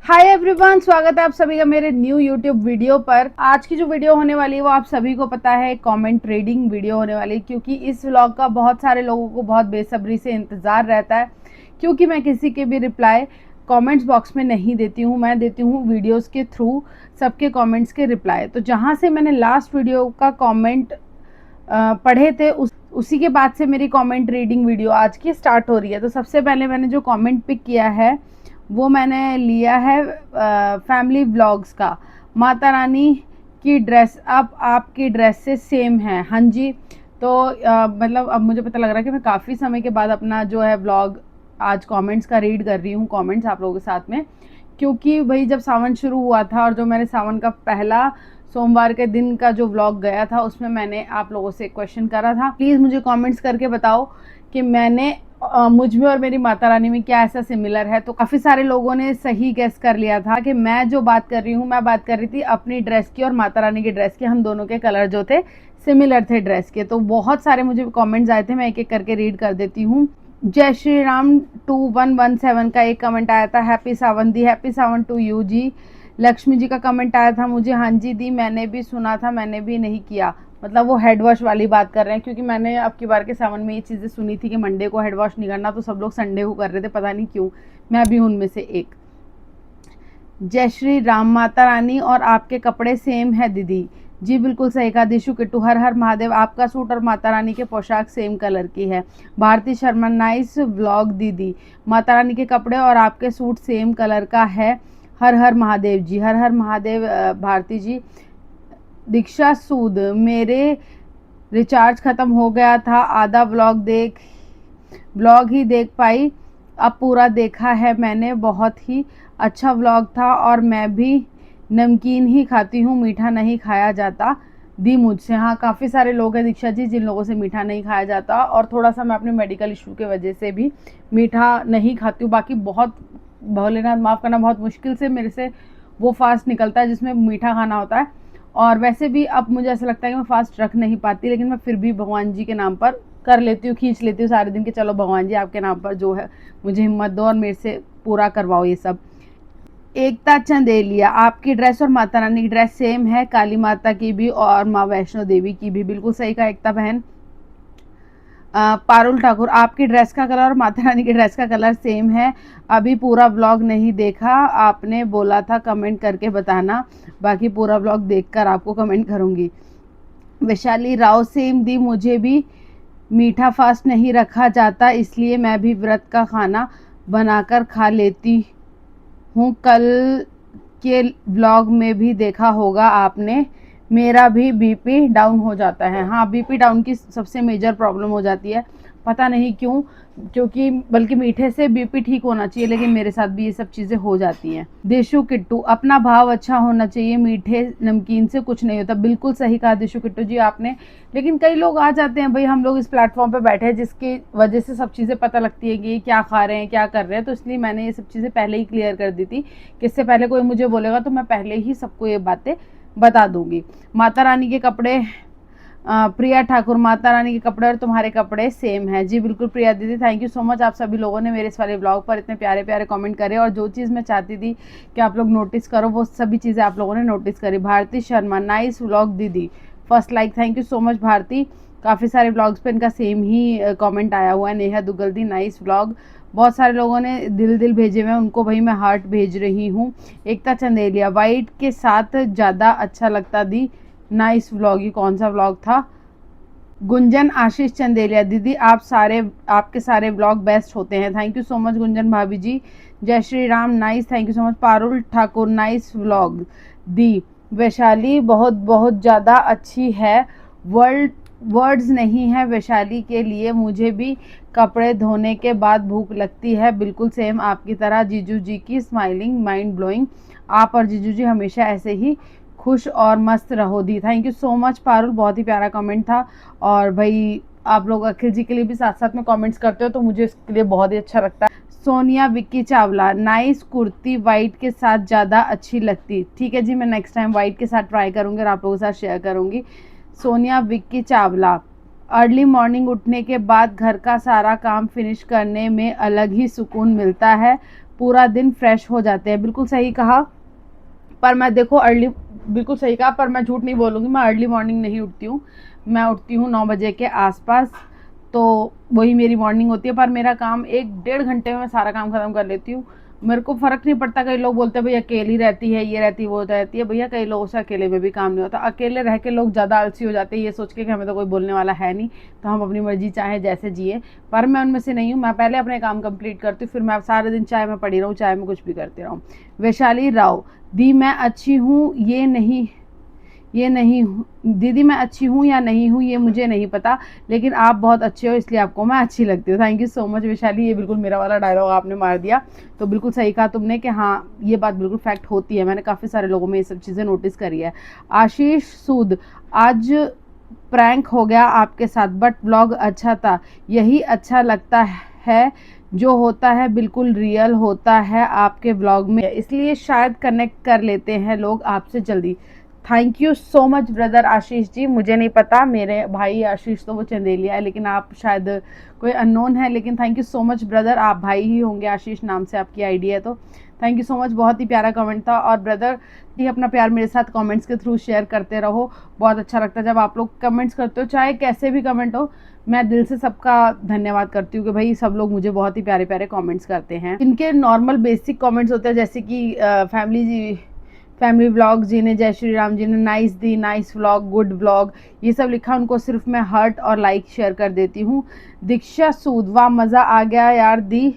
Hi everyone, स्वागत है आप सभी का मेरे न्यू यूट्यूब वीडियो पर। आज की जो वीडियो होने वाली है वो आप सभी को पता है, कमेंट रीडिंग वीडियो होने वाली है, क्योंकि इस व्लॉग का बहुत सारे लोगों को बहुत बेसब्री से इंतज़ार रहता है। क्योंकि मैं किसी के भी रिप्लाई कमेंट्स बॉक्स में नहीं देती हूँ, मैं देती हूँ वीडियोस के थ्रू सबके कमेंट्स के रिप्लाई। तो जहाँ से मैंने लास्ट वीडियो का कमेंट पढ़े थे उसी के बाद से मेरी कमेंट रीडिंग वीडियो आज की स्टार्ट हो रही है। तो सबसे पहले मैंने जो कमेंट पिक किया है वो मैंने लिया है फैमिली व्लॉग्स का। माता रानी की ड्रेस अब आपकी ड्रेस से सेम है। हाँ जी, तो मतलब अब मुझे पता लग रहा है कि मैं काफ़ी समय के बाद अपना जो है व्लॉग आज कमेंट्स का रीड कर रही हूँ, कमेंट्स आप लोगों के साथ में। क्योंकि भाई जब सावन शुरू हुआ था और जो मैंने सावन का पहला सोमवार के दिन का जो व्लॉग गया था उसमें मैंने आप लोगों से क्वेश्चन करा था, प्लीज़ मुझे कमेंट्स करके बताओ कि मैंने मुझ में और मेरी माता रानी में क्या ऐसा सिमिलर है। तो काफ़ी सारे लोगों ने सही गेस कर लिया था कि मैं जो बात कर रही हूँ, मैं बात कर रही थी अपनी ड्रेस की और माता रानी की ड्रेस की। हम दोनों के कलर जो थे सिमिलर थे ड्रेस के। तो बहुत सारे मुझे कमेंट्स आए थे, मैं एक एक करके रीड कर देती हूँ। जय श्री राम 2117 का एक कमेंट आया था, हैप्पी सावन दी, हैप्पी सावन टू यू जी। लक्ष्मी जी का कमेंट आया था मुझे, हाँ जी दी, मैंने भी सुना था, मैंने भी नहीं किया। मतलब वो हेड वॉश वाली बात कर रहे हैं, क्योंकि मैंने अब की बार के सावन में ये चीज़ें सुनी थी कि मंडे को हेड वॉश नहीं करना, तो सब लोग संडे को कर रहे थे, पता नहीं क्यों। मैं भी उनमें से एक। जय श्री राम, माता रानी और आपके कपड़े सेम है दीदी। जी बिल्कुल सही कहा दिशु किट्टू, हर हर महादेव, आपका सूट और माता रानी के पोशाक सेम कलर की है। भारती शर्मा, नाइस व्लॉग दीदी, माता रानी के कपड़े और आपके सूट सेम कलर का है। हर हर महादेव जी, हर हर महादेव भारती जी। दीक्षा सूद, मेरे रिचार्ज ख़त्म हो गया था, आधा व्लॉग ही देख पाई, अब पूरा देखा है मैंने, बहुत ही अच्छा व्लॉग था और मैं भी नमकीन ही खाती हूँ, मीठा नहीं खाया जाता दी मुझसे। हाँ, काफ़ी सारे लोग हैं दीक्षा जी जिन लोगों से मीठा नहीं खाया जाता, और थोड़ा सा मैं अपने मेडिकल इशू के वजह से भी मीठा नहीं खाती हूँ। बाकी बहुत, भोलेनाथ माफ़ करना, बहुत मुश्किल से मेरे से वो फास्ट निकलता है जिसमें मीठा खाना होता है। और वैसे भी अब मुझे ऐसा लगता है कि मैं फास्ट रख नहीं पाती, लेकिन मैं फिर भी भगवान जी के नाम पर कर लेती हूँ, खींच लेती हूँ सारे दिन के, चलो भगवान जी आपके नाम पर जो है मुझे हिम्मत दो और मेरे से पूरा करवाओ ये सब। एकता चंदेलिया, आपकी ड्रेस और माता रानी की ड्रेस सेम है, काली माता की भी और माँ वैष्णो देवी की भी। बिल्कुल सही कहा एकता बहन। पारुल ठाकुर, आपकी ड्रेस का कलर और माता रानी की ड्रेस का कलर सेम है, अभी पूरा व्लॉग नहीं देखा, आपने बोला था कमेंट करके बताना, बाकी पूरा व्लॉग देखकर आपको कमेंट करूंगी। वैशाली राव, सेम दी, मुझे भी मीठा फास्ट नहीं रखा जाता, इसलिए मैं भी व्रत का खाना बनाकर खा लेती हूँ। कल के व्लॉग में भी देखा होगा आपने, मेरा भी बीपी डाउन हो जाता है। हाँ, बीपी डाउन की सबसे मेजर प्रॉब्लम हो जाती है, पता नहीं क्यों, क्योंकि बल्कि मीठे से बीपी ठीक होना चाहिए, लेकिन मेरे साथ भी ये सब चीज़ें हो जाती हैं। देशु किट्टू, अपना भाव अच्छा होना चाहिए, मीठे नमकीन से कुछ नहीं होता। बिल्कुल सही कहा देशु किट्टू जी आपने। लेकिन कई लोग आ जाते हैं, भाई हम लोग इस प्लेटफॉर्म पे बैठे हैं जिसकी वजह से सब चीज़ें पता लगती है कि क्या खा रहे हैं, क्या कर रहे हैं, तो इसलिए मैंने ये सब चीज़ें पहले ही क्लियर कर दी थी कि इससे पहले कोई मुझे बोलेगा तो मैं पहले ही सबको ये बातें बता दूंगी। माता रानी के कपड़े, प्रिया ठाकुर, माता रानी के कपड़े और तुम्हारे कपड़े सेम है। जी बिल्कुल प्रिया दीदी, थैंक यू सो मच, आप सभी लोगों ने मेरे इस वाले ब्लॉग पर इतने प्यारे प्यारे कमेंट करे, और जो चीज़ मैं चाहती थी कि आप लोग नोटिस करो वो सभी चीज़ें आप लोगों ने नोटिस करी। भारती शर्मा, नाइस व्लॉग दीदी, first like, thank you so much Bharti. काफ़ी सारे ब्लॉग्स पे इनका सेम ही कमेंट आया हुआ है। नेहा दुग्गल दी, नाइस व्लॉग, बहुत सारे लोगों ने दिल दिल भेजे हुए हैं, उनको भाई मैं हार्ट भेज रही हूँ। एकता चंदेलिया, वाइट के साथ ज़्यादा अच्छा लगता दी, नाइस व्लॉग, ये कौन सा व्लॉग था। गुंजन आशीष चंदेलिया, दीदी आपके सारे ब्लॉग बेस्ट होते हैं, thank you so much Gunjan भाभी जी। जय Shri Ram, nice, thank you so much. Parul Thakur, nice vlog दी। वैशाली, बहुत बहुत ज़्यादा अच्छी है, वर्ड्स नहीं है वैशाली के लिए, मुझे भी कपड़े धोने के बाद भूख लगती है, बिल्कुल सेम आपकी तरह। जीजू जी की स्माइलिंग, माइंड ब्लोइंग, आप और जीजू जी हमेशा ऐसे ही खुश और मस्त रहो दी, thank you so much Parul, बहुत ही प्यारा कमेंट था। और भाई आप लोग अखिल जी के लिए भी साथ साथ में कमेंट्स करते हो तो मुझे इसके लिए बहुत ही अच्छा लगता है। सोनिया विक्की चावला, नाइस कुर्ती वाइट के साथ ज़्यादा अच्छी लगती, ठीक है जी, मैं नेक्स्ट टाइम वाइट के साथ ट्राई करूँगी और आप लोगों के साथ शेयर करूँगी। सोनिया विक्की चावला, अर्ली मॉर्निंग उठने के बाद घर का सारा काम फिनिश करने में अलग ही सुकून मिलता है, पूरा दिन फ्रेश हो जाते हैं। बिल्कुल सही कहा, पर मैं देखो अर्ली, बिल्कुल सही कहा, पर मैं झूठ नहीं बोलूँगी, मैं अर्ली मॉर्निंग नहीं उठती हूँ। मैं उठती हूँ 9 बजे के आसपास, तो वही मेरी मॉर्निंग होती है। पर मेरा काम 1-1.5 घंटे में मैं सारा काम ख़त्म कर लेती हूँ। मेरे को फ़र्क नहीं पड़ता, कई लोग बोलते हैं भाई अकेली रहती है, ये रहती है, वो रहती है। भैया कई लोगों से अकेले में भी काम नहीं होता। अकेले रह के लोग ज़्यादा आलसी हो जाते हैं, ये सोच के कि हमें तो कोई बोलने वाला है नहीं, तो हम अपनी मर्जी चाहे जैसे जिए। पर मैं उनमें से नहीं हूँ। मैं पहले अपने काम कंप्लीट करती हूँ, फिर मैं सारे दिन चाहे मैं पड़ी रहूँ, चाहे मैं कुछ भी करती रहूँ। वैशाली राव दी, मैं अच्छी हूँ ये नहीं हूँ दीदी, मैं अच्छी हूँ या नहीं हूँ ये मुझे नहीं पता, लेकिन आप बहुत अच्छे हो इसलिए आपको मैं अच्छी लगती हूँ। Thank you so much Vaishali, ये बिल्कुल मेरा वाला डायलॉग आपने मार दिया। तो बिल्कुल सही कहा तुमने कि हाँ, ये बात बिल्कुल फैक्ट होती है। मैंने काफ़ी सारे लोगों में ये सब चीज़ें नोटिस करी है। आशीष सूद, आज प्रैंक हो गया आपके साथ, बट व्लॉग अच्छा था। यही अच्छा लगता है, जो होता है बिल्कुल रियल होता है आपके व्लॉग में, इसलिए शायद कनेक्ट कर लेते हैं लोग आपसे जल्दी। Thank you so much brother Ashish ji. मुझे नहीं पता, मेरे भाई आशीष तो वो चंदेलिया है, लेकिन आप शायद कोई अननोन है, लेकिन thank you so much brother, आप भाई ही होंगे, आशीष नाम से आपकी आईडी है। तो थैंक यू सो मच, बहुत ही प्यारा कमेंट था। और ब्रदर ही अपना प्यार मेरे साथ कमेंट्स के थ्रू शेयर करते रहो, बहुत अच्छा लगता है जब आप लोग कमेंट्स करते हो, चाहे कैसे भी कमेंट हो। मैं दिल से सबका धन्यवाद करती हूँ कि भाई सब लोग मुझे बहुत ही प्यारे प्यारे कमेंट्स करते हैं। इनके नॉर्मल बेसिक कमेंट्स होते हैं, जैसे कि फैमिली व्लॉग जी ने, जय श्री राम जी ने नाइस दी, नाइस व्लॉग, गुड व्लॉग, ये सब लिखा। उनको सिर्फ मैं हार्ट और लाइक शेयर कर देती हूँ। दीक्षा सूद, वाह मज़ा आ गया यार दी,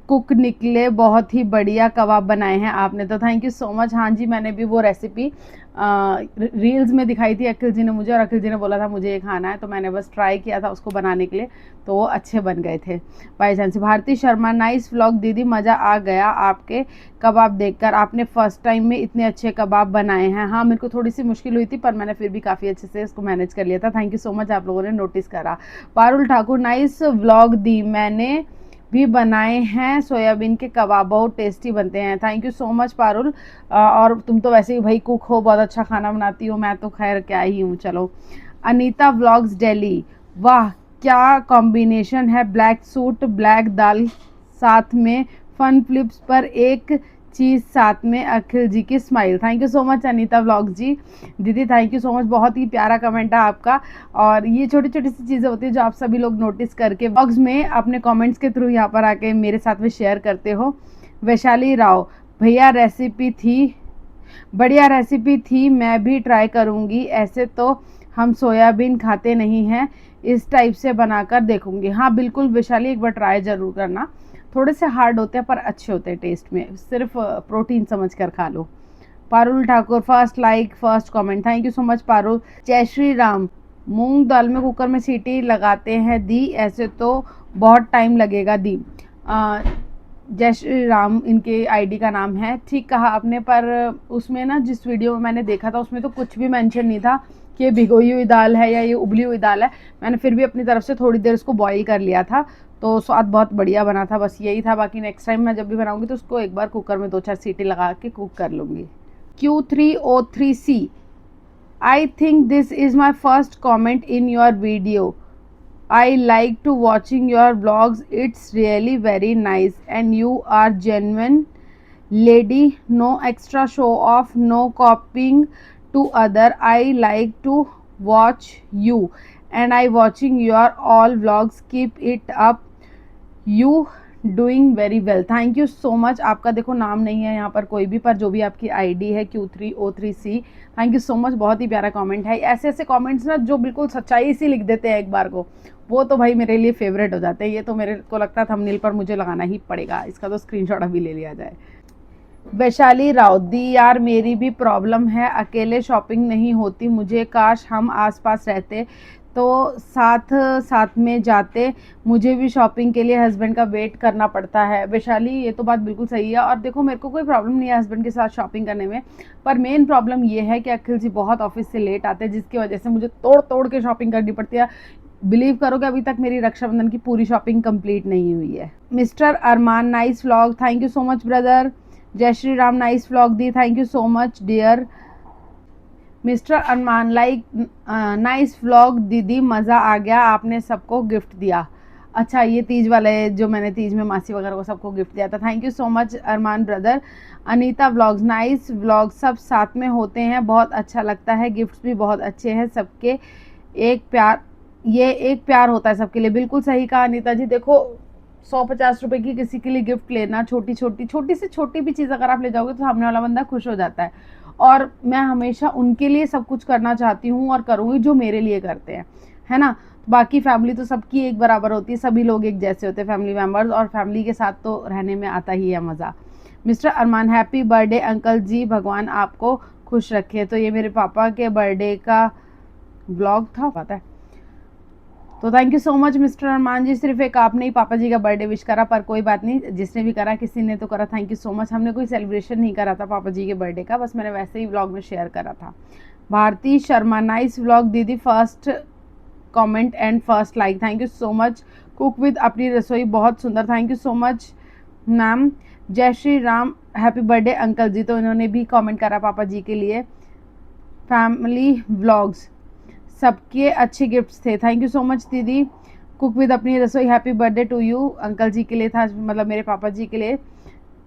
कुक निकले, बहुत ही बढ़िया कबाब बनाए हैं आपने। तो थैंक यू सो मच। हाँ जी, मैंने भी वो रेसिपी रील्स में दिखाई थी अखिल जी ने मुझे, और अखिल जी ने बोला था मुझे ये खाना है, तो मैंने बस ट्राई किया था उसको बनाने के लिए, तो वो अच्छे बन गए थे by chance. Bharti Sharma, nice vlog दीदी, मज़ा आ गया आपके कबाब देखकर, आपने फर्स्ट टाइम में इतने अच्छे कबाब बनाए हैं। हाँ, मेरे को थोड़ी सी मुश्किल हुई थी, पर मैंने फिर भी काफ़ी अच्छे से इसको मैनेज कर लिया था। थैंक यू सो मच, आप लोगों ने नोटिस करा। पारुल ठाकुर, नाइस व्लॉग दी, मैंने भी बनाए हैं सोयाबीन के कबाब, बहुत टेस्टी बनते हैं। Thank you so much Parul. और तुम तो वैसे ही भाई कुक हो, बहुत अच्छा खाना बनाती हो, मैं तो खैर क्या ही हूँ। चलो, अनीता व्लॉग्स दिल्ली, वाह क्या कॉम्बिनेशन है, ब्लैक सूट ब्लैक दाल, साथ में फन फ्लिप्स पर एक चीज़, साथ में अखिल जी की smile. Thank you so much Anita vlog ji, दीदी थैंक यू सो मच, बहुत ही प्यारा कमेंट है आपका। और ये छोटी छोटी सी चीज़ें होती है जो आप सभी लोग नोटिस करके व्लॉग्स में अपने कमेंट्स के थ्रू यहाँ पर आके मेरे साथ में शेयर करते हो। वैशाली राव, भैया रेसिपी थी, बढ़िया रेसिपी थी, मैं भी ट्राई करूँगी, ऐसे तो हम सोयाबीन खाते नहीं हैं, इस टाइप से बनाकर देखूँगी। हाँ बिल्कुल वैशाली, एक बार ट्राई ज़रूर करना, थोड़े से हार्ड होते हैं पर अच्छे होते हैं टेस्ट में, सिर्फ प्रोटीन समझ कर खा लो। Parul Thakur, first like first comment, thank you so much Parul. जय श्री राम, मूंग दाल में कुकर में सीटी लगाते हैं दी, ऐसे तो बहुत टाइम लगेगा दी। जय श्री राम इनके आईडी का नाम है, ठीक कहा आपने, पर उसमें ना जिस वीडियो में मैंने देखा था उसमें तो कुछ भी मेंशन नहीं था कि ये भिगोई हुई दाल है या ये उबली हुई दाल है। मैंने फिर भी अपनी तरफ से थोड़ी देर उसको बॉईल कर लिया था, तो स्वाद बहुत बढ़िया बना था, बस यही था। बाकी नेक्स्ट टाइम मैं जब भी बनाऊंगी तो उसको एक बार कुकर में 2-4 सीटी लगा के कुक कर लूँगी। Q3O3C, I think this is my first comment in your video. I like to watching your vlogs. It's really very nice and you are genuine lady. No extra show off, no copying to other. I like to watch you and I watching your all vlogs. Keep it up. You doing very well, thank you so much. आपका देखो नाम नहीं है यहाँ पर कोई भी, पर जो भी आपकी आईडी है Q3O3C, thank you so much, बहुत ही प्यारा कमेंट है। ऐसे ऐसे कमेंट्स ना जो बिल्कुल सच्चाई सी लिख देते हैं एक बार को, वो तो भाई मेरे लिए फेवरेट हो जाते हैं। ये तो मेरे को लगता है थंबनेल पर मुझे लगाना ही पड़ेगा, इसका तो स्क्रीनशॉट अभी ले लिया जाए। वैशाली राव दी, यार मेरी भी प्रॉब्लम है, अकेले शॉपिंग नहीं होती मुझे, काश हम आसपास रहते तो साथ साथ में जाते, मुझे भी शॉपिंग के लिए हस्बैंड का वेट करना पड़ता है। वैशाली ये तो बात बिल्कुल सही है, और देखो मेरे को कोई प्रॉब्लम नहीं है हस्बैंड के साथ शॉपिंग करने में, पर मेन प्रॉब्लम ये है कि अखिल जी बहुत ऑफिस से लेट आते हैं, जिसकी वजह से मुझे तोड़ तोड़ के शॉपिंग करनी पड़ती है। बिलीव करो कि अभी तक मेरी रक्षाबंधन की पूरी शॉपिंग कंप्लीट नहीं हुई है। Mister Arman, nice vlog, thank you so much brother. जय श्री राम, नाइस व्लॉग दी, thank you so much dear mister Arman. Like nice vlog दीदी, मज़ा आ गया, आपने सबको गिफ्ट दिया। अच्छा ये तीज वाले जो मैंने तीज में मासी वगैरह को सबको गिफ्ट दिया था, thank you so much Arman brother. Anita vlogs, nice vlog, सब साथ में होते हैं, बहुत अच्छा लगता है, गिफ्ट्स भी बहुत अच्छे हैं सबके, एक प्यार, ये एक प्यार होता है सबके लिए। बिल्कुल सही कहा अनीता जी। देखो 150 रुपए की किसी के लिए गिफ्ट लेना, छोटी से छोटी भी चीज़ अगर आप ले जाओगे तो सामने वाला बंदा खुश हो जाता है। और मैं हमेशा उनके लिए सब कुछ करना चाहती हूँ और करूँगी जो मेरे लिए करते हैं, है ना। बाकी फैमिली तो सबकी एक बराबर होती है, सभी लोग एक जैसे होते हैं फैमिली मेम्बर्स, और फैमिली के साथ तो रहने में आता ही है मज़ा। मिस्टर अरमान, हैप्पी बर्थडे अंकल जी, भगवान आपको खुश रखे। तो ये मेरे पापा के बर्थडे का ब्लॉग था, पता है। तो thank you so much mister Arman ji. सिर्फ एक आपने ही पापा जी का बर्थडे विश करा, पर कोई बात नहीं, जिसने भी करा किसी ने तो करा, थैंक यू सो मच। हमने कोई सेलिब्रेशन नहीं करा था पापा जी के बर्थडे का, बस मैंने वैसे ही व्लॉग में शेयर करा था। भारती शर्मा, नाइस व्लॉग दीदी, first comment and first like, thank you so much. Cook with Apni Rasoi बहुत सुंदर, thank you so much ma'am. जय Shri Ram, happy birthday uncle ji, तो इन्होंने भी कमेंट करा पापा जी के लिए। फैमिली व्लॉग्स, सबके अच्छे गिफ्ट्स थे, थैंक यू सो मच दीदी। Cook with Apni Rasoi, happy birthday to you, uncle ji के लिए था, मतलब मेरे पापा जी के लिए।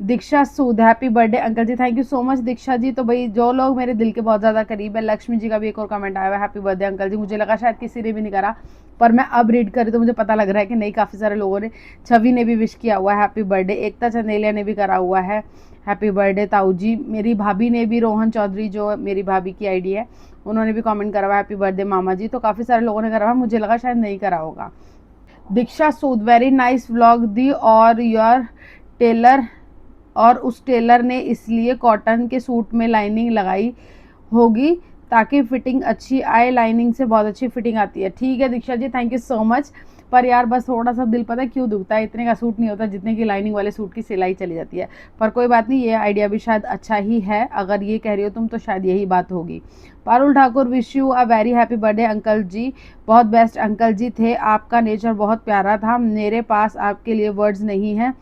Diksha Sood, happy birthday uncle ji, thank you so much Diksha ji. तो भाई जो लोग मेरे दिल के बहुत ज़्यादा करीब है, लक्ष्मी जी का भी एक और कमेंट आया हुआ है, हैप्पी बर्थडे अंकल जी। मुझे लगा शायद किसी ने भी नहीं करा, पर मैं अब रीड करी तो मुझे पता लग रहा है कि नहीं, काफ़ी सारे लोगों ने। छवि ने भी विश किया हुआ है हैप्पी बर्थडे, एकता चंदेलिया ने भी करा हुआ है हैप्पी बर्थडे ताऊ जी। मेरी भाभी ने भी, रोहन चौधरी जो मेरी भाभी की आईडी है, उन्होंने भी कमेंट करा हुआ हैप्पी बर्थडे मामा जी। तो काफ़ी सारे लोगों ने करा हुआ, मुझे लगा शायद नहीं करा होगा। दीक्षा सूद, वेरी नाइस व्लॉग दी, और योर टेलर, और उस टेलर ने इसलिए कॉटन के सूट में लाइनिंग लगाई होगी ताकि फिटिंग अच्छी आए, लाइनिंग से बहुत अच्छी फिटिंग आती है। ठीक है Diksha ji, thank you so much. पर यार बस थोड़ा सा दिल पता है क्यों दुखता है, इतने का सूट नहीं होता जितने की लाइनिंग वाले सूट की सिलाई चली जाती है। पर कोई बात नहीं, ये आइडिया भी शायद अच्छा ही है, अगर ये कह रही हो तुम तो शायद यही बात होगी। Parul Thakur, wish you a very happy birthday uncle ji, बहुत बेस्ट अंकल जी थे, आपका नेचर बहुत प्यारा था, मेरे पास आपके लिए वर्ड्स नहीं है,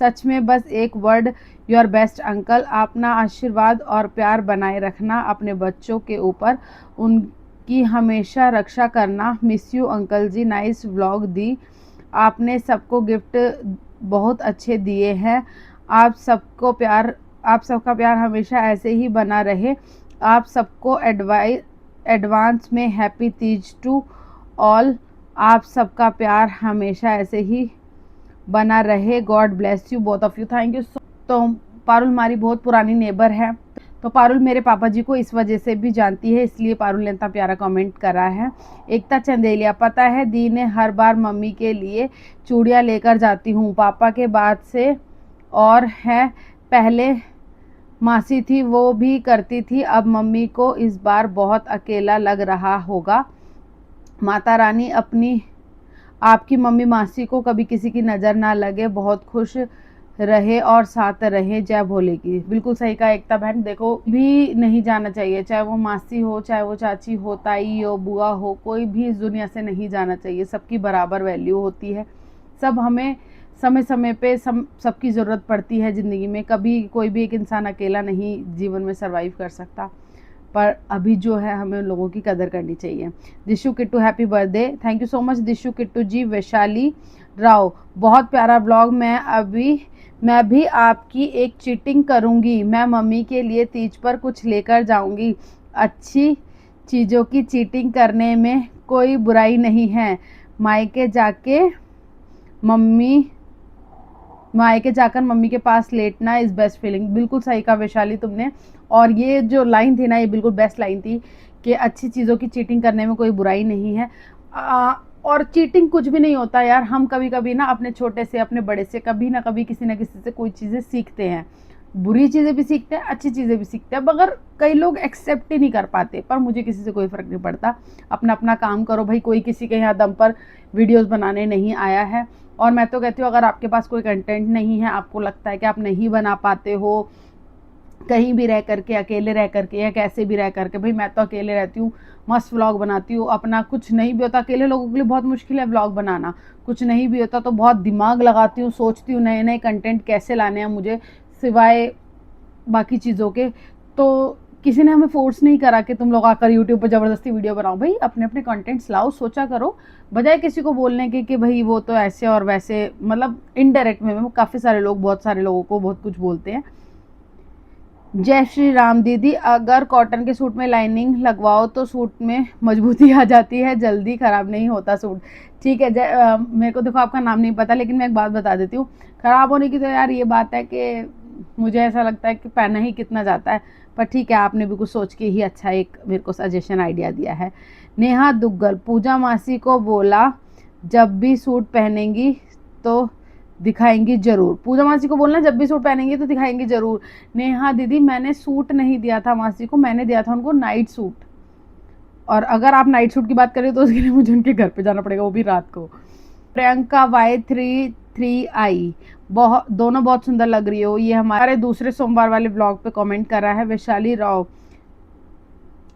सच में बस एक वर्ड, योर बेस्ट अंकल। अपना आशीर्वाद और प्यार बनाए रखना अपने बच्चों के ऊपर, उनकी हमेशा रक्षा करना, miss you uncle ji. Nice vlog दी, आपने सबको गिफ्ट बहुत अच्छे दिए हैं, आप सबका प्यार हमेशा ऐसे ही बना रहे, आप सबको एडवांस में हैप्पी तीज टू ऑल, आप सबका प्यार हमेशा ऐसे ही बना रहे, God bless you both of you, thank you सो। तो पारुल हमारी बहुत पुरानी नेबर है, तो पारुल मेरे पापा जी को इस वजह से भी जानती है, इसलिए पारुल ने इतना प्यारा कमेंट करा है। एकता चंदेलिया, पता है दी ने हर बार मम्मी के लिए चूड़ियाँ लेकर जाती हूँ पापा के बाद से, और है पहले मासी थी वो भी करती थी, अब मम्मी को इस बार बहुत अकेला लग रहा होगा, माता रानी अपनी आपकी मम्मी मासी को कभी किसी की नज़र ना लगे, बहुत खुश रहे और साथ रहे, जय भोले की। बिल्कुल सही कहा एकता बहन, देखो भी नहीं जाना चाहिए, चाहे वो मासी हो, चाहे वो चाची हो, ताई हो, बुआ हो, कोई भी इस दुनिया से नहीं जाना चाहिए, सबकी बराबर वैल्यू होती है। सब हमें समय समय पे सबकी ज़रूरत पड़ती है ज़िंदगी में, कभी कोई भी एक इंसान अकेला नहीं जीवन में सर्वाइव कर सकता, पर अभी जो है हमें उन लोगों की कदर करनी चाहिए। Dishu Kittu, happy birthday, thank you so much Dishu Kittu ji. Vaishali Rao, बहुत प्यारा ब्लॉग, मैं भी आपकी एक चीटिंग करूंगी, मैं मम्मी के लिए तीज पर कुछ लेकर जाऊंगी, अच्छी चीज़ों की चीटिंग करने में कोई बुराई नहीं है, मायके जाकर मम्मी के पास लेटना इज़ बेस्ट फीलिंग। बिल्कुल सही कहा वैशाली तुमने, और ये जो लाइन थी ना, ये बिल्कुल बेस्ट लाइन थी कि अच्छी चीज़ों की चीटिंग करने में कोई बुराई नहीं है। और चीटिंग कुछ भी नहीं होता यार, हम कभी कभी ना अपने छोटे से अपने बड़े से कभी ना कभी किसी ना किसी से कोई चीज़ें सीखते हैं, बुरी चीज़ें भी सीखते हैं, अच्छी चीज़ें भी सीखते हैं, मगर कई लोग एक्सेप्ट ही नहीं कर पाते। पर मुझे किसी से कोई फ़र्क नहीं पड़ता, अपना अपना काम करो भाई, कोई किसी के यहाँ दम पर वीडियोस बनाने नहीं आया है। और मैं तो कहती हूँ अगर आपके पास कोई कंटेंट नहीं है, आपको लगता है कि आप नहीं बना पाते हो कहीं भी रह करके, अकेले रह करके या कैसे भी रह करके, भाई मैं तो अकेले रहती हूँ, मस्त व्लॉग बनाती हूँ अपना, कुछ नहीं भी होता अकेले लोगों के लिए बहुत मुश्किल है व्लॉग बनाना, कुछ नहीं भी होता तो बहुत दिमाग लगाती हूँ, सोचती हूँ नए नए कंटेंट कैसे लाने हैं मुझे सिवाय बाकी चीज़ों के, तो किसी ने हमें फोर्स नहीं करा कि तुम लोग आकर यूट्यूब पर ज़बरदस्ती वीडियो बनाओ। भाई अपने अपने कंटेंट्स लाओ, सोचा करो, बजाय किसी को बोलने के कि भाई वो तो ऐसे और वैसे, मतलब इनडायरेक्ट में काफ़ी सारे लोग बहुत सारे लोगों को बहुत कुछ बोलते हैं। जय श्री राम दीदी, अगर कॉटन के सूट में लाइनिंग लगवाओ तो सूट में मजबूती आ जाती है, जल्दी खराब नहीं होता सूट। ठीक है मेरे को देखो आपका नाम नहीं पता, लेकिन मैं एक बात बता देती हूँ। खराब होने की तो यार ये बात है कि मुझे ऐसा लगता है कि पहना ही कितना जाता है, पर ठीक है, आपने भी कुछ सोच के ही अच्छा एक मेरे को सजेशन आइडिया दिया है। नेहा दुग्गल, पूजा मासी को बोला जब भी सूट पहनेंगी तो दिखाएंगी जरूर। पूजा मासी को बोलना जब भी सूट पहनेंगी तो दिखाएंगी जरूर। नेहा दीदी, मैंने सूट नहीं दिया था मासी को, मैंने दिया था उनको नाइट सूट, और अगर आप नाइट सूट की बात करें तो उसके लिए मुझे उनके घर पे जाना पड़ेगा, वो भी रात को। प्रियंका Y33I, बहुत दोनों बहुत सुंदर लग रही हो। ये हमारे दूसरे सोमवार वाले ब्लॉग पे कमेंट कर रहा है। वैशाली राव,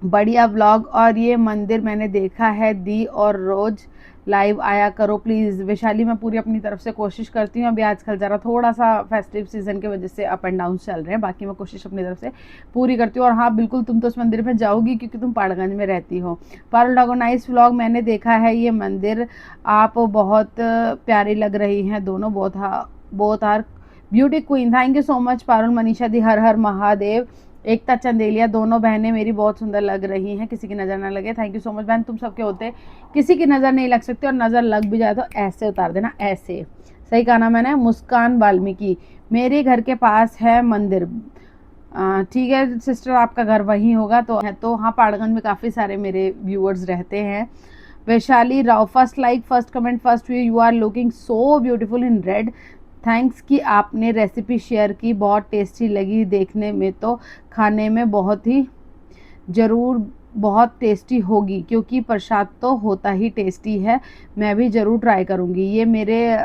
बढ़िया व्लॉग, और ये मंदिर मैंने देखा है दी, और रोज लाइव आया करो प्लीज़। वैशाली, मैं पूरी अपनी तरफ से कोशिश करती हूँ। अभी आजकल ज़रा थोड़ा सा फेस्टिव सीजन की वजह से अप एंड डाउन चल रहे हैं, बाकी मैं कोशिश अपनी तरफ से पूरी करती हूँ। और हाँ बिल्कुल, तुम तो उस मंदिर में जाओगी क्योंकि तुम पाड़गंज में रहती हो। पारुल ठाकुर, नाइस व्लॉग, मैंने देखा है ये मंदिर, आप बहुत प्यारी लग रही हैं दोनों, बहुत are beauty queen. Thank you so much Parul. Manisha दी, हर हर महादेव। एकता चंदेलिया, दोनों बहनें मेरी बहुत सुंदर लग रही हैं, किसी की नज़र ना लगे। थैंक यू सो मच बहन, तुम सबके होते किसी की नज़र नहीं लग सकती, और नज़र लग भी जाए तो ऐसे उतार देना, ऐसे। सही कहा ना मैंने। मुस्कान वाल्मीकि, मेरे घर के पास है मंदिर। ठीक है सिस्टर, आपका घर वहीं होगा तो है, तो हाँ पाड़गंज में काफ़ी सारे मेरे व्यूअर्स रहते हैं। Vaishali Rao, first like, first comment, first view, you are looking so beautiful in red. Thanks कि आपने रेसिपी शेयर की, बहुत टेस्टी लगी देखने में, तो खाने में बहुत ही ज़रूर बहुत टेस्टी होगी, क्योंकि प्रसाद तो होता ही टेस्टी है। मैं भी ज़रूर ट्राई करूँगी। ये मेरे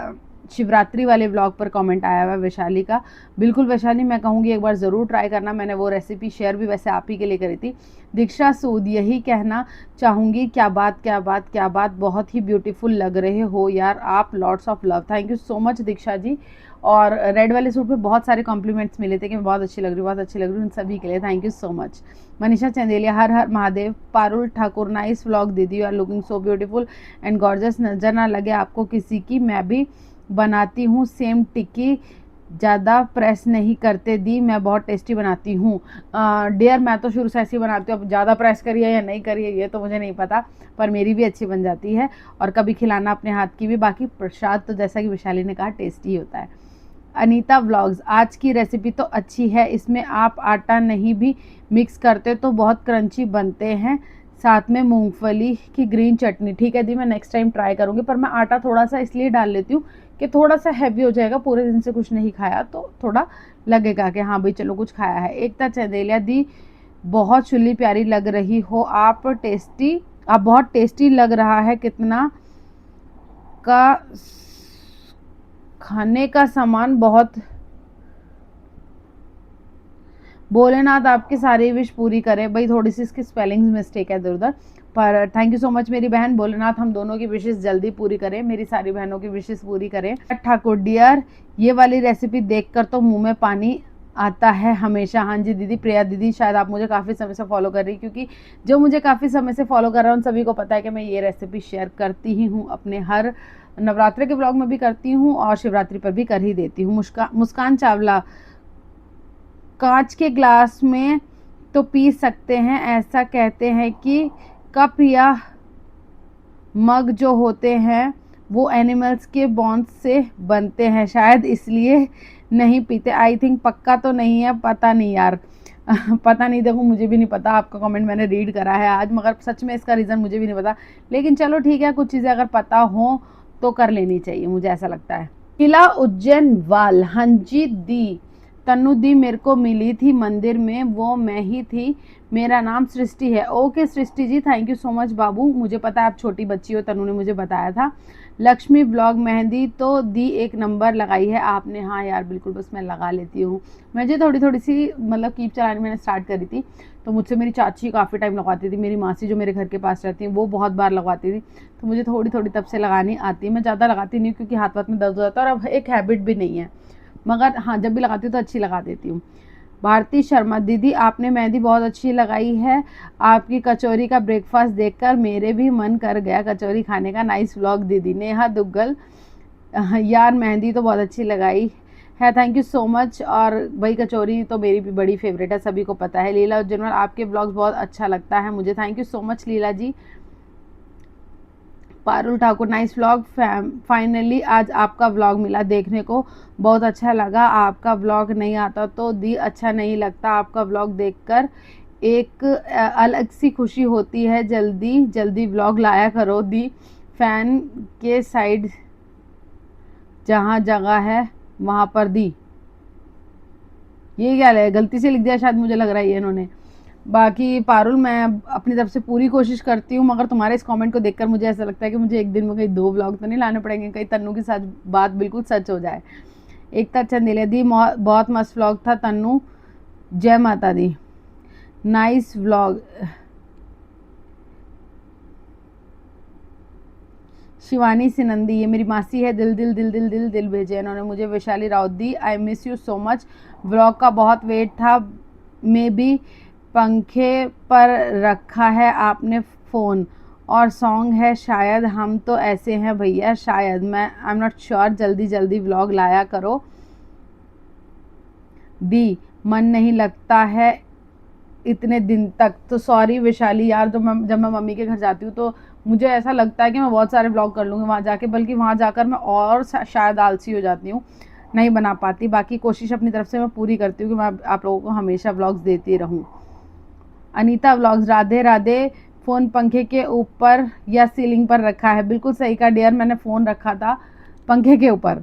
शिवरात्रि वाले व्लॉग पर कमेंट आया हुआ है वैशाली का। बिल्कुल वैशाली, मैं कहूँगी एक बार ज़रूर ट्राई करना। मैंने वो रेसिपी शेयर भी वैसे आप ही के लिए करी थी। दीक्षा सूद, यही कहना चाहूँगी, क्या बात क्या बात क्या बात, बहुत ही ब्यूटीफुल लग रहे हो यार आप, lots of love. Thank you so much Diksha ji. और रेड वाले सूट पे बहुत सारे कॉम्प्लीमेंट्स मिले थे कि मैं बहुत अच्छी लग रही हूँ, बहुत अच्छी लग रही हूँ, उन सभी के लिए thank you so much. Manisha Chandelia, Har Har Mahadev. Parul Thakur, nice vlog दीदी, you are looking so beautiful and gorgeous, नजर ना लगे आपको किसी की, मैं भी बनाती हूँ सेम टिक्की, ज़्यादा प्रेस नहीं करते दी, मैं बहुत टेस्टी बनाती हूँ। डियर, मैं तो शुरू से ऐसी बनाती हूँ, अब ज़्यादा प्रेस करिए या नहीं करिए ये तो मुझे नहीं पता, पर मेरी भी अच्छी बन जाती है। और कभी खिलाना अपने हाथ की भी। बाकी प्रसाद तो जैसा कि विशाली ने कहा टेस्टी होता है। अनीता व्लॉग्स, आज की रेसिपी तो अच्छी है, इसमें आप आटा नहीं भी मिक्स करते तो बहुत क्रंची बनते हैं, साथ में मूंगफली की ग्रीन चटनी। ठीक है दी, मैं नेक्स्ट टाइम ट्राई करूँगी, पर मैं आटा थोड़ा सा इसलिए डाल लेती हूँ कि थोड़ा सा हैवी हो जाएगा, पूरे दिन से कुछ नहीं खाया तो थोड़ा लगेगा कि हाँ भाई चलो कुछ खाया है। एकता चंदेलिया दी, बहुत चुल्ली प्यारी लग रही हो आप, बहुत टेस्टी लग रहा है, कितना का खाने का सामान बहुत, भोलेनाथ आपकी सारी विश पूरी करे। भाई थोड़ी सी इसकी स्पेलिंग मिस्टेक है इधर उधर, पर थैंक यू सो मच मेरी बहन। भोलेनाथ हम दोनों की विशेष जल्दी पूरी करें, मेरी सारी बहनों की विशेष पूरी करें। ठाकुर, डियर ये वाली रेसिपी देखकर तो मुंह में पानी आता है हमेशा। हाँ जी दीदी, प्रिया दीदी, शायद आप मुझे काफ़ी समय से फॉलो कर रही, क्योंकि जो मुझे काफ़ी समय से फॉलो कर रहा है उन सभी को पता है कि मैं ये रेसिपी शेयर करती ही हूँ, अपने हर नवरात्रि के ब्लॉग में भी करती हूँ और शिवरात्रि पर भी कर ही देती हूँ। मुस्कान चावला, कांच के ग्लास में तो पी सकते हैं, ऐसा कहते हैं कि कप या मग जो होते हैं वो एनिमल्स के बोन्स से बनते हैं, शायद इसलिए नहीं पीते। आई थिंक, पक्का तो नहीं है, पता नहीं यार पता नहीं, देखो मुझे भी नहीं पता, आपका कमेंट मैंने रीड करा है आज, मगर सच में इसका रीज़न मुझे भी नहीं पता। लेकिन चलो ठीक है, कुछ चीज़ें अगर पता हो तो कर लेनी चाहिए, मुझे ऐसा लगता है। किला उज्जैन वाल, हाँ जी दी, तन्नु दी मेरे को मिली थी मंदिर में, वो मैं ही थी, मेरा नाम सृष्टि है। Okay Srishti ji, thank you so much बाबू, मुझे पता है आप छोटी बच्ची हो, तन्नु ने मुझे बताया था। लक्ष्मी ब्लॉग, मेहंदी तो दी एक नंबर लगाई है आपने। हाँ यार बिल्कुल, बस मैं लगा लेती हूँ, मुझे थोड़ी थोड़ी सी मतलब कीप चलानी मैंने स्टार्ट करी थी, तो मुझसे मेरी चाची काफ़ी टाइम लगवाती थी, मेरी मासी जो मेरे घर के पास रहती है वो बहुत बार लगवाती थी, तो मुझे थोड़ी थोड़ी तब से लगानी आती है। मैं ज़्यादा लगाती नहीं क्योंकि हाथ में दर्द हो जाता है और अब एक हैबिट भी नहीं है, मगर हाँ जब भी लगाती हूँ तो अच्छी लगा देती हूँ। भारती शर्मा, दीदी आपने मेहंदी बहुत अच्छी लगाई है, आपकी कचौरी का ब्रेकफास्ट देखकर मेरे भी मन कर गया कचौरी खाने का, नाइस व्लॉग दीदी। नेहा दुग्गल, यार मेहंदी तो बहुत अच्छी लगाई है, थैंक यू सो मच। और भाई कचौरी तो मेरी भी बड़ी फेवरेट है, सभी को पता है। लीला उज्जैन, आपके ब्लॉग्स बहुत अच्छा लगता है मुझे, thank you so much Leela ji. Parul Thakur, nice vlog, finally आज आपका व्लॉग मिला देखने को, बहुत अच्छा लगा। आपका व्लॉग नहीं आता तो दी अच्छा नहीं लगता, आपका व्लॉग देखकर एक अलग सी खुशी होती है। जल्दी जल्दी व्लॉग लाया करो दी, फैन के साइड जहाँ जगह है वहाँ पर दी। ये क्या है, गलती से लिख दिया शायद, मुझे लग रहा है ये इन्होंने। बाकी पारुल, मैं अपनी तरफ से पूरी कोशिश करती हूँ, मगर तुम्हारे इस कमेंट को देखकर मुझे ऐसा लगता है कि मुझे एक दिन में कहीं 2 व्लॉग तो नहीं लाने पड़ेंगे, कहीं तन्नू की सच बात बिल्कुल सच हो जाए। एकता चंदेलिया दी, बहुत मस्त व्लॉग था तन्नू, जय माता दी, नाइस व्लॉग। शिवानी सिनंदी, ये मेरी मासी है, दिल दिल दिल दिल दिल दिल भेजे इन्होंने मुझे। वैशाली राउत दी, I miss you so much, vlog का बहुत वेट था, मैं भी पंखे पर रखा है आपने फ़ोन, और सॉन्ग है शायद हम तो ऐसे हैं भैया, शायद, मैं आई एम नॉट श्योर, जल्दी जल्दी व्लॉग लाया करो दी, मन नहीं लगता है इतने दिन तक। तो सॉरी वैशाली यार, जब मैं मम्मी के घर जाती हूँ तो मुझे ऐसा लगता है कि मैं बहुत सारे व्लॉग कर लूँगी वहाँ जाके, बल्कि वहाँ जाकर मैं और शायद आलसी हो जाती हूँ, नहीं बना पाती। बाकी कोशिश अपनी तरफ से मैं पूरी करती हूँ कि मैं आप लोगों को हमेशा व्लॉग्स देती रहूँ। अनीता व्लॉग्स, राधे राधे, फ़ोन पंखे के ऊपर या सीलिंग पर रखा है, बिल्कुल सही का डियर, मैंने फ़ोन रखा था पंखे के ऊपर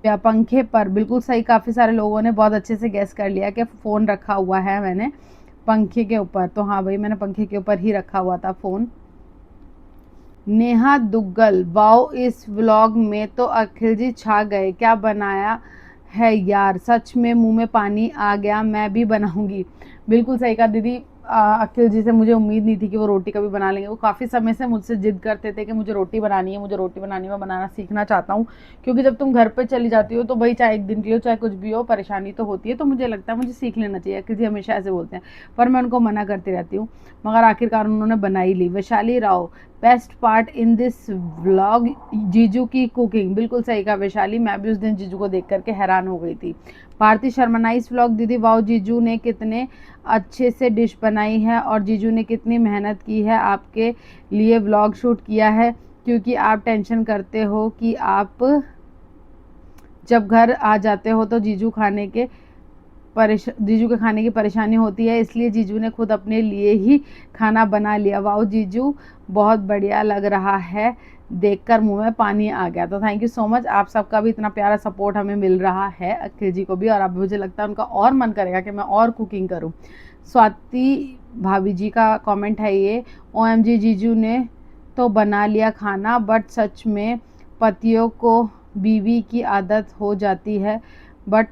या पंखे पर, बिल्कुल सही। काफ़ी सारे लोगों ने बहुत अच्छे से गैस कर लिया कि फ़ोन रखा हुआ है मैंने पंखे के ऊपर, तो हाँ भाई मैंने पंखे के ऊपर ही रखा हुआ था फ़ोन। नेहा दुग्गल, वाओ इस व्लॉग में तो अखिल जी छा गए, क्या बनाया है यार, सच में मुंह में पानी आ गया, मैं भी बनाऊंगी। बिल्कुल सही कहा दीदी, अखिल जी से मुझे उम्मीद नहीं थी कि वो रोटी कभी बना लेंगे। वो काफ़ी समय से मुझसे जिद करते थे कि मुझे रोटी बनानी है, मुझे रोटी बनानी है, मैं बनाना सीखना चाहता हूँ, क्योंकि जब तुम घर पे चली जाती हो तो भाई चाहे एक दिन के लिए हो चाहे कुछ भी हो, परेशानी तो होती है, तो मुझे लगता है मुझे सीख लेना चाहिए। अखिल जी हमेशा ऐसे बोलते हैं, पर मैं उनको मना करती रहती हूँ, मगर आखिरकार उन्होंने बनाई ली। Vaishali Rao, best part in this vlog जीजू की कुकिंग, बिल्कुल सही कहा वैशाली, मैं भी उस दिन जीजू को देख करके हैरान हो गई थी। भारती शर्मा, नाइस व्लॉग दीदी, वाओ जीजू ने कितने अच्छे से डिश बनाई है, और जीजू ने कितनी मेहनत की है आपके लिए व्लॉग शूट किया है, क्योंकि आप टेंशन करते हो कि आप जब घर आ जाते हो तो जीजू के खाने की परेशानी होती है, इसलिए जीजू ने खुद अपने लिए ही खाना बना लिया। वाओ जीजू, बहुत बढ़िया लग रहा है, देखकर मुंह में पानी आ गया। तो थैंक यू सो मच, आप सबका भी इतना प्यारा सपोर्ट हमें मिल रहा है, अखिल जी को भी, और अब मुझे लगता है उनका और मन करेगा कि मैं और कुकिंग करूं। स्वाति भाभी जी का कमेंट है ये, OMG जीजू ने तो बना लिया खाना, बट सच में पतियों को बीवी की आदत हो जाती है, बट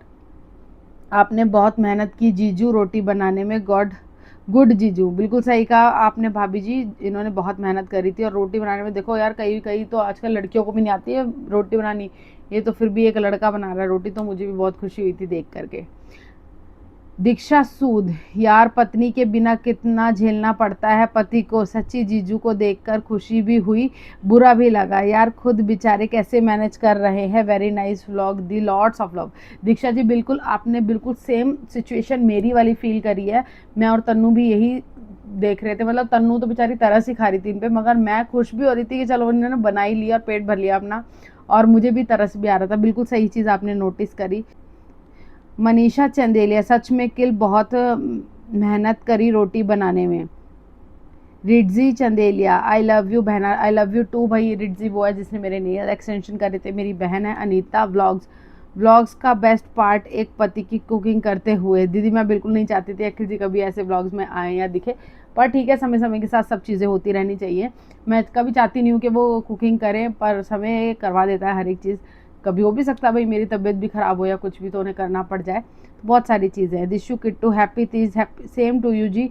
आपने बहुत मेहनत की जीजू रोटी बनाने में, गुड जीजू, बिल्कुल सही कहा आपने भाभी जी, इन्होंने बहुत मेहनत करी थी। और रोटी बनाने में देखो यार, कई कई तो आजकल लड़कियों को भी नहीं आती है रोटी बनानी, ये तो फिर भी एक लड़का बना रहा है रोटी, तो मुझे भी बहुत खुशी हुई थी देख करके। दीक्षा सूद, यार पत्नी के बिना कितना झेलना पड़ता है पति को, सच्ची जीजू को देखकर खुशी भी हुई, बुरा भी लगा यार, खुद बेचारे कैसे मैनेज कर रहे हैं। वेरी नाइस व्लॉग दी, lots of love. Diksha ji बिल्कुल आपने बिल्कुल सेम सिचुएशन मेरी वाली फील करी है, मैं और तन्नू भी यही देख रहे थे, मतलब तन्नू तो बेचारी तरस ही खा रही थी इन पे, मगर मैं खुश भी हो रही थी कि चलो उन्होंने बना ही लिया और पेट भर लिया अपना, और मुझे भी तरस भी आ रहा था। बिल्कुल सही चीज़ आपने नोटिस करी। मनीषा चंदेलिया, सच में किल बहुत मेहनत करी रोटी बनाने में। रिड्जी चंदेलिया, आई लव यू बहना, आई लव यू टू। भाई रिड्जी वो है जिसने मेरे नेल एक्सटेंशन करे थे, मेरी बहन है। अनीता व्लॉग्स का बेस्ट पार्ट एक पति की कुकिंग करते हुए। दीदी मैं बिल्कुल नहीं चाहती थी अखिल जी कभी ऐसे व्लॉग्स में आए या दिखे, पर ठीक है, समय समय के साथ सब चीज़ें होती रहनी चाहिए। मैं कभी चाहती नहीं हूँ कि वो कुकिंग करें, पर समय करवा देता है हर एक चीज़। कभी हो भी सकता है भाई मेरी तबीयत भी ख़राब हो या कुछ भी, तो उन्हें करना पड़ जाए, तो बहुत सारी चीज़ें हैं। Dishu Kittu, happy Teej, happy same to you जी।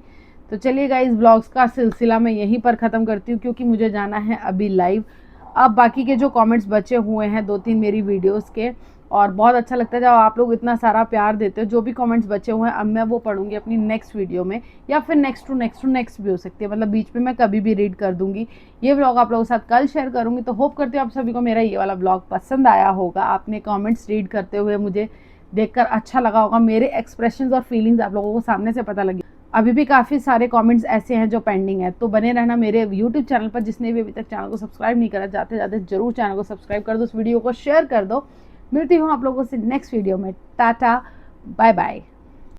तो चलिए गाइस, व्लॉग्स का सिलसिला मैं यहीं पर ख़त्म करती हूँ, क्योंकि मुझे जाना है अभी लाइव। अब बाकी के जो कमेंट्स बचे हुए हैं 2-3 मेरी वीडियोस के, और बहुत अच्छा लगता है जब आप लोग इतना सारा प्यार देते हो। जो भी कमेंट्स बचे हुए हैं अब मैं वो पढ़ूंगी अपनी नेक्स्ट वीडियो में, या फिर नेक्स्ट टू नेक्स्ट भी हो सकती है, मतलब बीच में मैं कभी भी रीड कर दूंगी। ये व्लॉग आप लोगों के साथ कल शेयर करूंगी। तो होप करती हूँ आप सभी को मेरा ये वाला व्लॉग पसंद आया होगा। आपने कॉमेंट्स रीड करते हुए मुझे देखकर अच्छा लगा होगा, मेरे एक्सप्रेशंस और फीलिंग्स आप लोगों को सामने से पता लगी। अभी भी काफ़ी सारे कमेंट्स ऐसे हैं जो पेंडिंग है, तो बने रहना मेरे यूट्यूब चैनल पर। जिसने भी अभी तक चैनल को सब्सक्राइब नहीं करा, जाते जाते जरूर चैनल को सब्सक्राइब कर दो, उस वीडियो को शेयर कर दो। मिलती हूँ आप लोगों से नेक्स्ट वीडियो में। Tata, bye bye.